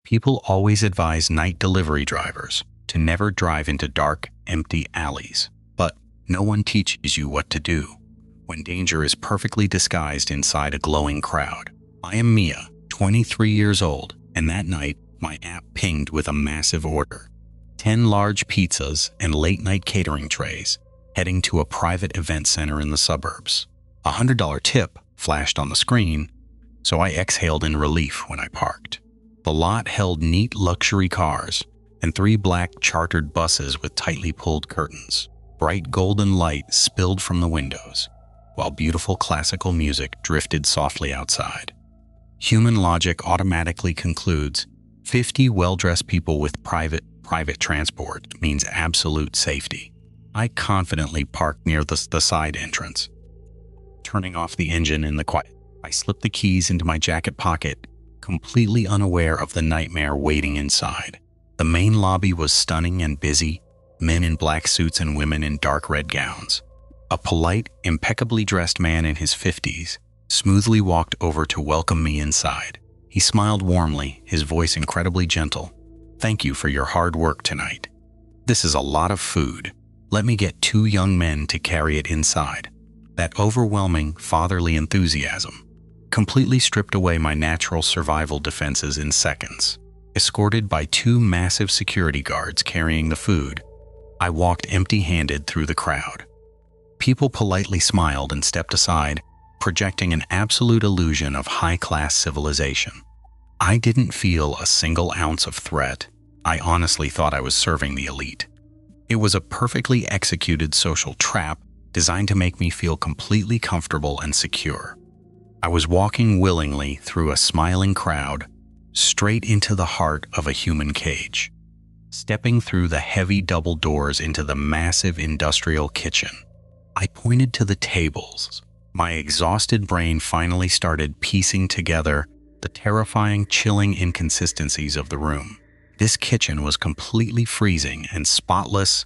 People always advise night delivery drivers to never drive into dark, empty alleys. But no one teaches you what to do when danger is perfectly disguised inside a glowing crowd. I am Mia, 23 years old, and that night, my app pinged with a massive order. 10 large pizzas and late-night catering trays, heading to a private event center in the suburbs. A $100 tip flashed on the screen, so I exhaled in relief when I parked. The lot held neat luxury cars and 3 black chartered buses with tightly pulled curtains. Bright golden light spilled from the windows, while beautiful classical music drifted softly outside. Human logic automatically concludes 50 well-dressed people with private transport means absolute safety. I confidently parked near the side entrance, turning off the engine in the quiet. I slipped the keys into my jacket pocket, completely unaware of the nightmare waiting inside. The main lobby was stunning and busy, men in black suits and women in dark red gowns. A polite, impeccably dressed man in his 50s smoothly walked over to welcome me inside. He smiled warmly, his voice incredibly gentle. "Thank you for your hard work tonight. This is a lot of food. Let me get 2 young men to carry it inside." That overwhelming, fatherly enthusiasm completely stripped away my natural survival defenses in seconds. Escorted by 2 massive security guards carrying the food, I walked empty-handed through the crowd. People politely smiled and stepped aside, projecting an absolute illusion of high-class civilization. I didn't feel a single ounce of threat. I honestly thought I was serving the elite. It was a perfectly executed social trap designed to make me feel completely comfortable and secure. I was walking willingly through a smiling crowd, straight into the heart of a human cage. Stepping through the heavy double doors into the massive industrial kitchen, I pointed to the tables. My exhausted brain finally started piecing together the terrifying, chilling inconsistencies of the room. This kitchen was completely freezing and spotless.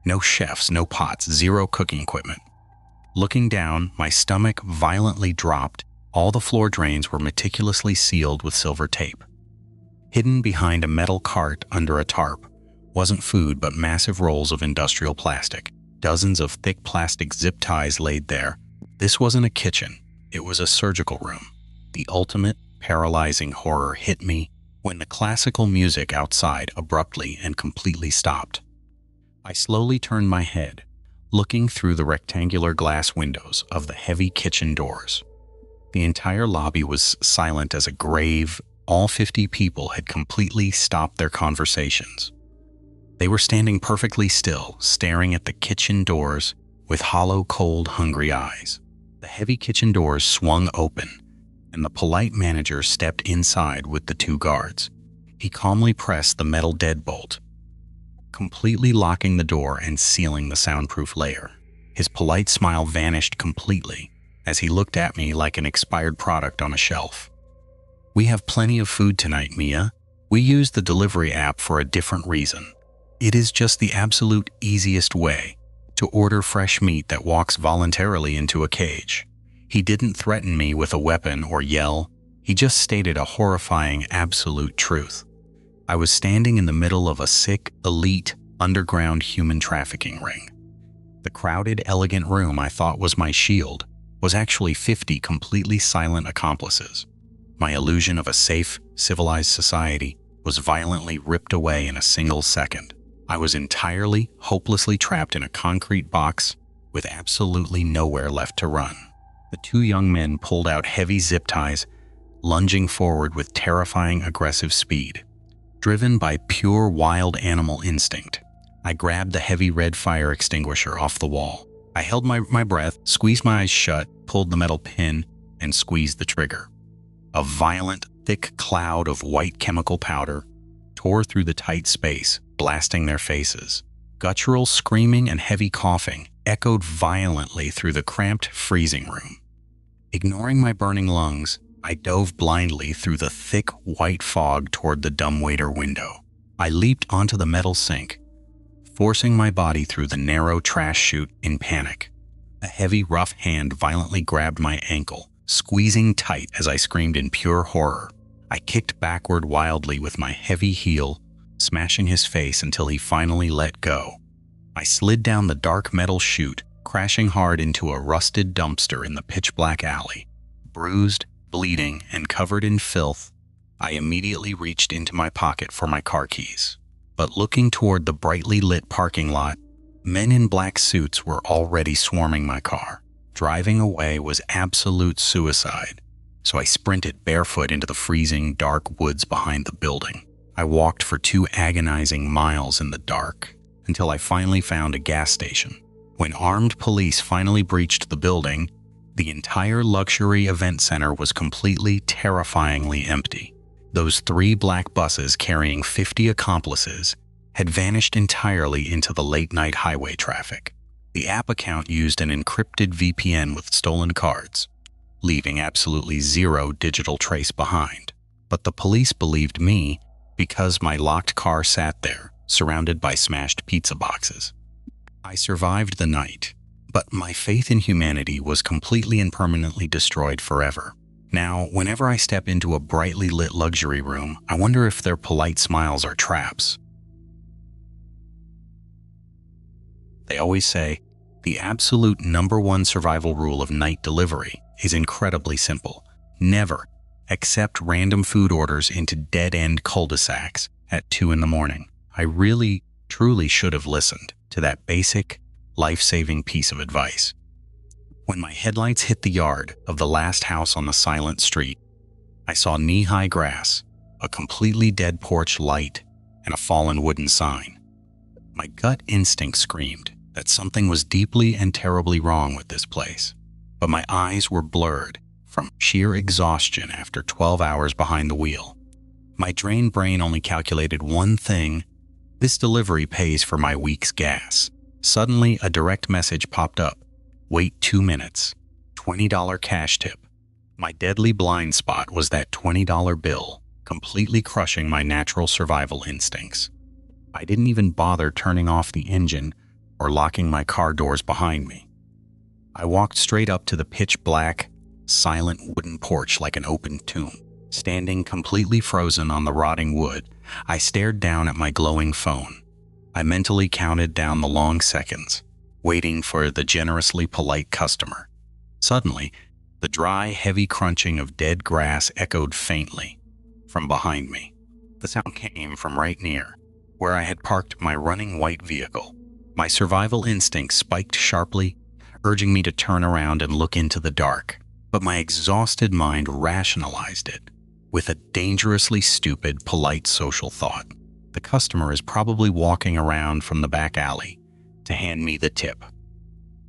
No chefs, no pots, 0 cooking equipment. Looking down, my stomach violently dropped. All the floor drains were meticulously sealed with silver tape. Hidden behind a metal cart under a tarp wasn't food but massive rolls of industrial plastic. Dozens of thick plastic zip ties laid there. This wasn't a kitchen, it was a surgical room. The ultimate paralyzing horror hit me when the classical music outside abruptly and completely stopped. I slowly turned my head, looking through the rectangular glass windows of the heavy kitchen doors. The entire lobby was silent as a grave. All 50 people had completely stopped their conversations. They were standing perfectly still, staring at the kitchen doors with hollow, cold, hungry eyes. The heavy kitchen doors swung open, and the polite manager stepped inside with the 2 guards. He calmly pressed the metal deadbolt, completely locking the door and sealing the soundproof layer. His polite smile vanished completely as he looked at me like an expired product on a shelf. "We have plenty of food tonight, Mia. We use the delivery app for a different reason. It is just the absolute easiest way to order fresh meat that walks voluntarily into a cage." He didn't threaten me with a weapon or yell. He just stated a horrifying absolute truth. I was standing in the middle of a sick, elite, underground human trafficking ring. The crowded, elegant room I thought was my shield was actually 50 completely silent accomplices. My illusion of a safe, civilized society was violently ripped away in a single second. I was entirely, hopelessly trapped in a concrete box with absolutely nowhere left to run. The 2 young men pulled out heavy zip ties, lunging forward with terrifying, aggressive speed. Driven by pure wild animal instinct, I grabbed the heavy red fire extinguisher off the wall. I held my breath, squeezed my eyes shut, pulled the metal pin, and squeezed the trigger. A violent, thick cloud of white chemical powder tore through the tight space, blasting their faces. Guttural screaming and heavy coughing echoed violently through the cramped freezing room. Ignoring my burning lungs, I dove blindly through the thick white fog toward the dumbwaiter window. I leaped onto the metal sink, forcing my body through the narrow trash chute in panic. A heavy, rough hand violently grabbed my ankle, squeezing tight as I screamed in pure horror. I kicked backward wildly with my heavy heel, smashing his face until he finally let go. I slid down the dark metal chute, crashing hard into a rusted dumpster in the pitch-black alley. Bruised, bleeding, and covered in filth, I immediately reached into my pocket for my car keys. But looking toward the brightly lit parking lot, men in black suits were already swarming my car. Driving away was absolute suicide, so I sprinted barefoot into the freezing, dark woods behind the building. I walked for 2 agonizing miles in the dark, until I finally found a gas station. When armed police finally breached the building, the entire luxury event center was completely, terrifyingly empty. Those 3 black buses carrying 50 accomplices had vanished entirely into the late-night highway traffic. The app account used an encrypted VPN with stolen cards, leaving absolutely 0 digital trace behind. But the police believed me because my locked car sat there, surrounded by smashed pizza boxes. I survived the night, but my faith in humanity was completely and permanently destroyed forever. Now, whenever I step into a brightly lit luxury room, I wonder if their polite smiles are traps. They always say, the absolute #1 survival rule of night delivery is incredibly simple. Never accept random food orders into dead-end cul-de-sacs at 2 in the morning. I really, truly should have listened to that basic, life-saving piece of advice. When my headlights hit the yard of the last house on the silent street, I saw knee-high grass, a completely dead porch light, and a fallen wooden sign. My gut instinct screamed that something was deeply and terribly wrong with this place, but my eyes were blurred from sheer exhaustion after 12 hours behind the wheel. My drained brain only calculated one thing: this delivery pays for my week's gas. Suddenly, a direct message popped up. Wait 2 minutes. $20 cash tip. My deadly blind spot was that $20 bill, completely crushing my natural survival instincts. I didn't even bother turning off the engine or locking my car doors behind me. I walked straight up to the pitch-black, silent wooden porch like an open tomb. Standing completely frozen on the rotting wood, I stared down at my glowing phone. I mentally counted down the long seconds, waiting for the generously polite customer. Suddenly, the dry, heavy crunching of dead grass echoed faintly from behind me. The sound came from right near where I had parked my running white vehicle. My survival instinct spiked sharply, urging me to turn around and look into the dark. But my exhausted mind rationalized it with a dangerously stupid, polite social thought. The customer is probably walking around from the back alley to hand me the tip.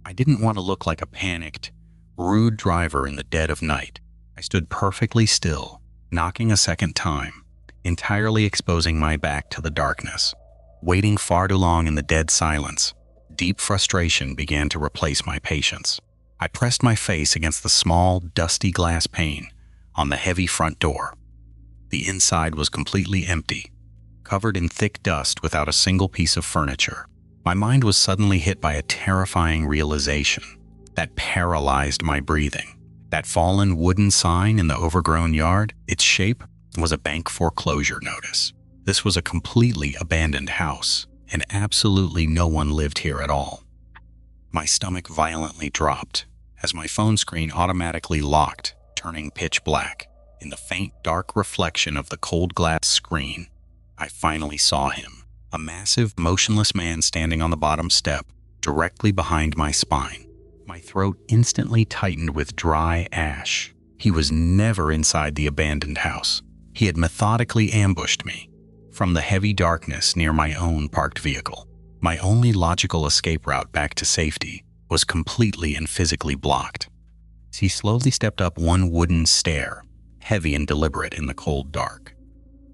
I didn't want to look like a panicked, rude driver in the dead of night. I stood perfectly still, knocking a second time, entirely exposing my back to the darkness. Waiting far too long in the dead silence, deep frustration began to replace my patience. I pressed my face against the small, dusty glass pane on the heavy front door. The inside was completely empty, covered in thick dust without a single piece of furniture. My mind was suddenly hit by a terrifying realization that paralyzed my breathing. That fallen wooden sign in the overgrown yard, its shape was a bank foreclosure notice. This was a completely abandoned house, and absolutely no one lived here at all. My stomach violently dropped as my phone screen automatically locked, turning pitch black. In the faint, dark reflection of the cold glass screen, I finally saw him. A massive, motionless man standing on the bottom step, directly behind my spine. My throat instantly tightened with dry ash. He was never inside the abandoned house. He had methodically ambushed me from the heavy darkness near my own parked vehicle. My only logical escape route back to safety was completely and physically blocked. He slowly stepped up one wooden stair, heavy and deliberate in the cold dark.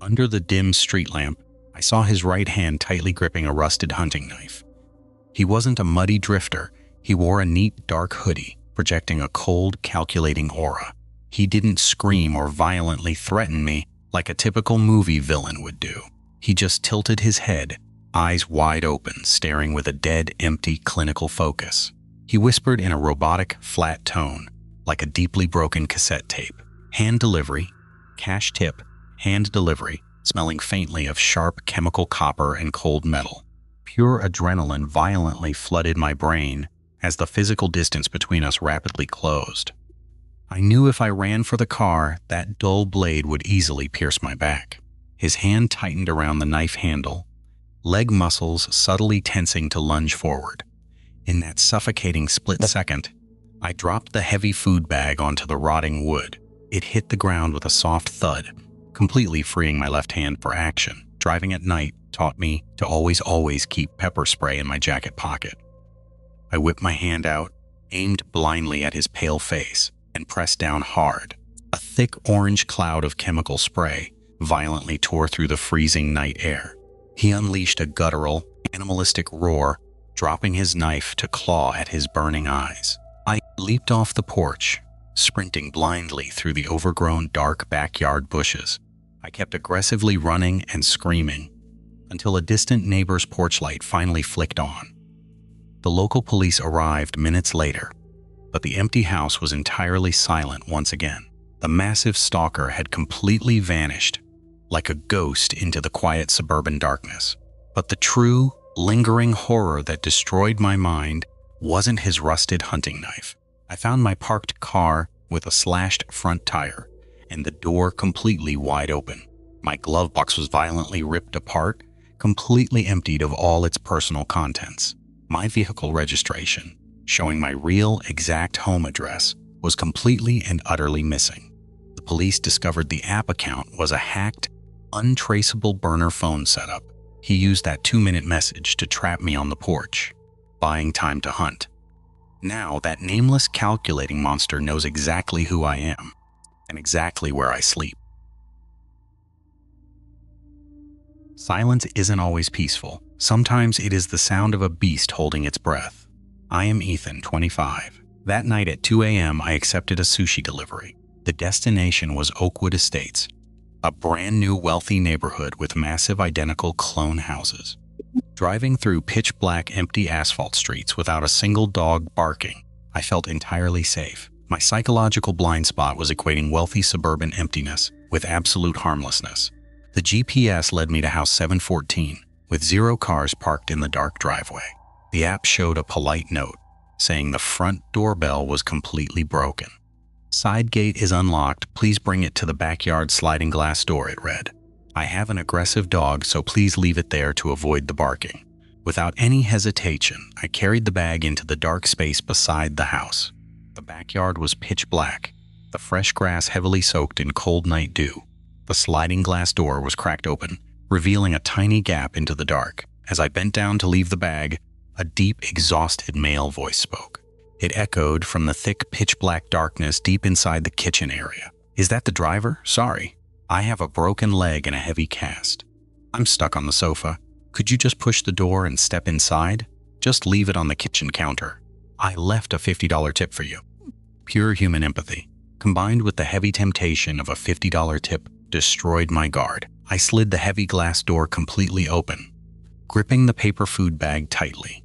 Under the dim street lamp, I saw his right hand tightly gripping a rusted hunting knife. He wasn't a muddy drifter. He wore a neat dark hoodie, projecting a cold, calculating aura. He didn't scream or violently threaten me like a typical movie villain would do. He just tilted his head, eyes wide open, staring with a dead, empty, clinical focus. He whispered in a robotic, flat tone, like a deeply broken cassette tape. Hand delivery, cash tip, hand delivery, smelling faintly of sharp chemical copper and cold metal. Pure adrenaline violently flooded my brain as the physical distance between us rapidly closed. I knew if I ran for the car, that dull blade would easily pierce my back. His hand tightened around the knife handle, leg muscles subtly tensing to lunge forward. In that suffocating split second, I dropped the heavy food bag onto the rotting wood. It hit the ground with a soft thud, completely freeing my left hand for action. Driving at night taught me to always keep pepper spray in my jacket pocket. I whipped my hand out, aimed blindly at his pale face, and pressed down hard. A thick orange cloud of chemical spray violently tore through the freezing night air. He unleashed a guttural, animalistic roar, dropping his knife to claw at his burning eyes. I leaped off the porch, sprinting blindly through the overgrown dark backyard bushes. I kept aggressively running and screaming until a distant neighbor's porch light finally flicked on. The local police arrived minutes later, but the empty house was entirely silent once again. The massive stalker had completely vanished, like a ghost into the quiet suburban darkness. But the true, lingering horror that destroyed my mind wasn't his rusted hunting knife. I found my parked car with a slashed front tire and the door completely wide open. My glove box was violently ripped apart, completely emptied of all its personal contents. My vehicle registration, showing my real, exact home address, was completely and utterly missing. The police discovered the app account was a hacked, untraceable burner phone setup. He used that 2-minute message to trap me on the porch, buying time to hunt. Now, that nameless calculating monster knows exactly who I am and exactly where I sleep. Silence isn't always peaceful. Sometimes it is the sound of a beast holding its breath. I am Ethan, 25. That night at 2 a.m., I accepted a sushi delivery. The destination was Oakwood Estates, a brand new wealthy neighborhood with massive identical clone houses. Driving through pitch black empty asphalt streets without a single dog barking, I felt entirely safe. My psychological blind spot was equating wealthy suburban emptiness with absolute harmlessness. The GPS led me to house 714, with 0 cars parked in the dark driveway. The app showed a polite note, saying the front doorbell was completely broken. "Side gate is unlocked, please bring it to the backyard sliding glass door," it read. "I have an aggressive dog, so please leave it there to avoid the barking." Without any hesitation, I carried the bag into the dark space beside the house. The backyard was pitch black, the fresh grass heavily soaked in cold night dew. The sliding glass door was cracked open, revealing a tiny gap into the dark. As I bent down to leave the bag, a deep, exhausted male voice spoke. It echoed from the thick, pitch-black darkness deep inside the kitchen area. "Is that the driver? Sorry. I have a broken leg and a heavy cast. I'm stuck on the sofa. Could you just push the door and step inside? Just leave it on the kitchen counter. I left a $50 tip for you." Pure human empathy, combined with the heavy temptation of a $50 tip, destroyed my guard. I slid the heavy glass door completely open, gripping the paper food bag tightly.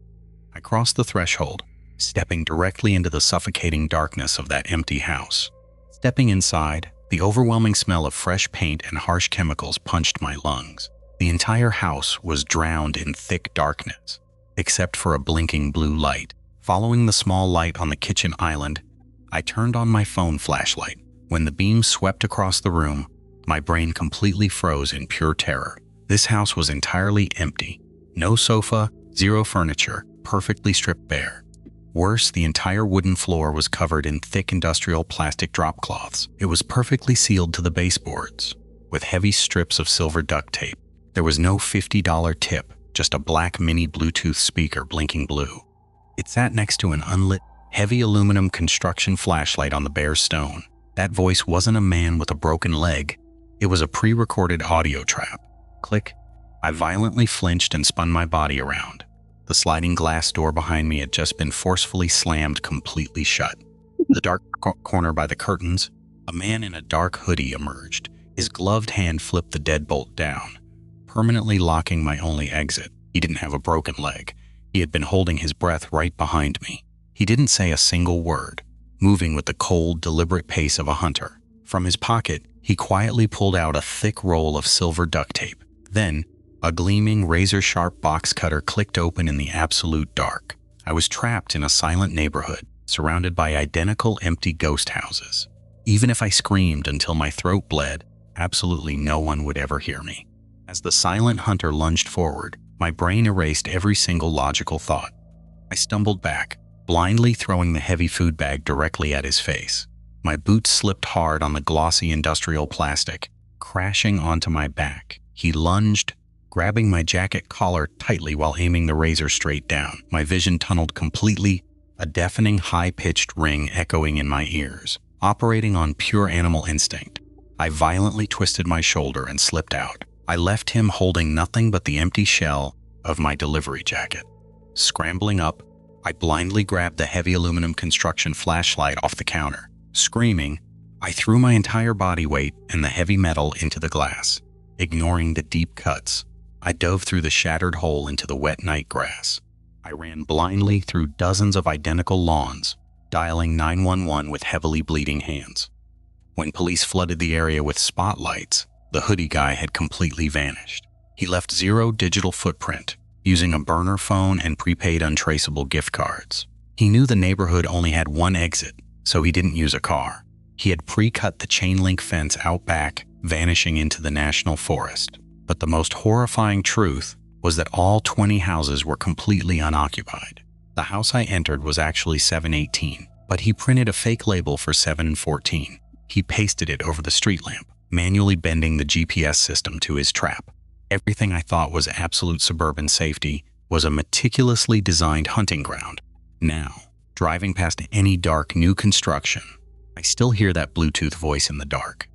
I crossed the threshold, stepping directly into the suffocating darkness of that empty house. Stepping inside, the overwhelming smell of fresh paint and harsh chemicals punched my lungs. The entire house was drowned in thick darkness, except for a blinking blue light. Following the small light on the kitchen island, I turned on my phone flashlight. When the beam swept across the room, my brain completely froze in pure terror. This house was entirely empty. No sofa, 0 furniture, perfectly stripped bare. Worse, the entire wooden floor was covered in thick industrial plastic drop cloths. It was perfectly sealed to the baseboards, with heavy strips of silver duct tape. There was no $50 tip, just a black mini Bluetooth speaker blinking blue. It sat next to an unlit, heavy aluminum construction flashlight on the bare stone. That voice wasn't a man with a broken leg. It was a pre-recorded audio trap. Click. I violently flinched and spun my body around. The sliding glass door behind me had just been forcefully slammed completely shut. The dark corner by the curtains, a man in a dark hoodie emerged. His gloved hand flipped the deadbolt down, permanently locking my only exit. He didn't have a broken leg. He had been holding his breath right behind me. He didn't say a single word, moving with the cold, deliberate pace of a hunter. From his pocket, He quietly pulled out a thick roll of silver duct tape. Then, a gleaming, razor-sharp box cutter clicked open in the absolute dark. I was trapped in a silent neighborhood, surrounded by identical empty ghost houses. Even if I screamed until my throat bled, absolutely no one would ever hear me. As the silent hunter lunged forward, my brain erased every single logical thought. I stumbled back, blindly throwing the heavy food bag directly at his face. My boots slipped hard on the glossy industrial plastic, crashing onto my back. He lunged, grabbing my jacket collar tightly while aiming the razor straight down. My vision tunneled completely, a deafening high-pitched ring echoing in my ears. Operating on pure animal instinct, I violently twisted my shoulder and slipped out. I left him holding nothing but the empty shell of my delivery jacket. Scrambling up, I blindly grabbed the heavy aluminum construction flashlight off the counter. Screaming, I threw my entire body weight and the heavy metal into the glass. Ignoring the deep cuts, I dove through the shattered hole into the wet night grass. I ran blindly through dozens of identical lawns, dialing 911 with heavily bleeding hands. When police flooded the area with spotlights, the hoodie guy had completely vanished. He left zero digital footprint, using a burner phone and prepaid untraceable gift cards. He knew the neighborhood only had one exit, so he didn't use a car. He had pre-cut the chain link fence out back, vanishing into the national forest. But the most horrifying truth was that all 20 houses were completely unoccupied. The house I entered was actually 718, but he printed a fake label for 714. He pasted it over the street lamp, manually bending the GPS system to his trap. Everything I thought was absolute suburban safety was a meticulously designed hunting ground. Now, driving past any dark new construction, I still hear that Bluetooth voice in the dark.